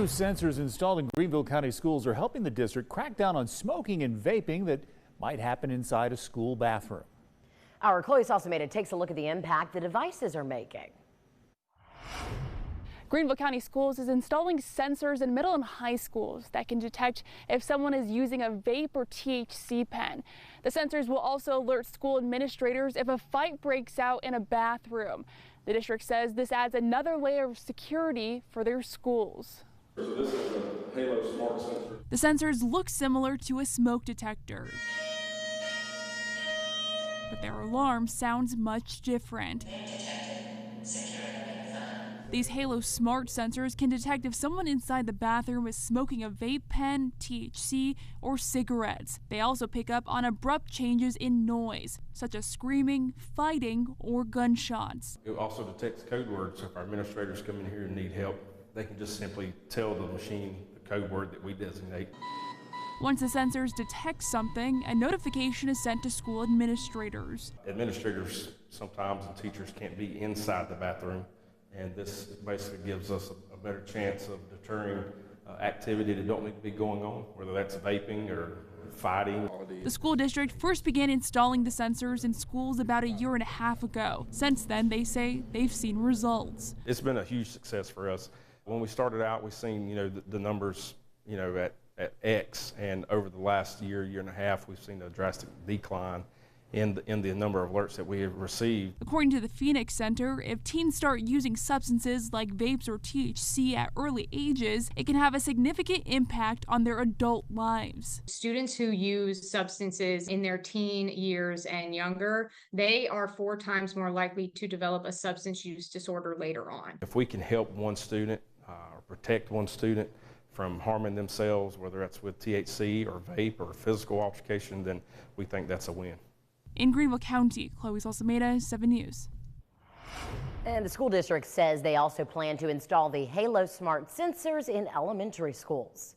New sensors installed in Greenville County schools are helping the district crack down on smoking and vaping that might happen inside a school bathroom. Our Chloe Salsameda takes a look at the impact the devices are making. Greenville County Schools is installing sensors in middle and high schools that can detect if someone is using a vape or THC pen. The sensors will also alert school administrators if a fight breaks out in a bathroom. The district says this adds another layer of security for their schools. So this is a Halo Smart sensor. The sensors look similar to a smoke detector, but their alarm sounds much different. These Halo Smart sensors can detect if someone inside the bathroom is smoking a vape pen, THC, or cigarettes. They also pick up on abrupt changes in noise, such as screaming, fighting, or gunshots. It also detects code words, so if our administrators come in here and need help, they can just simply tell the machine the code word that we designate. Once the sensors detect something, a notification is sent to school administrators. Administrators sometimes and teachers can't be inside the bathroom, and this basically gives us a better chance of deterring activity that don't need to be going on, whether that's vaping or fighting. The school district first began installing the sensors in schools about a year and a half ago. Since then, they say they've seen results. It's been a huge success for us. When we started out, we've seen the numbers at X, and over the last year and a half, we've seen a drastic decline in the number of alerts that we have received. According to the Phoenix Center, if teens start using substances like vapes or THC at early ages, it can have a significant impact on their adult lives. Students who use substances in their teen years and younger, they are 4 times more likely to develop a substance use disorder later on. If we can help one student or protect one student from harming themselves, whether that's with THC or vape or physical altercation, then we think that's a win. In Greenville County, Chloe Salsameda, 7 News. And the school district says they also plan to install the Halo Smart sensors in elementary schools.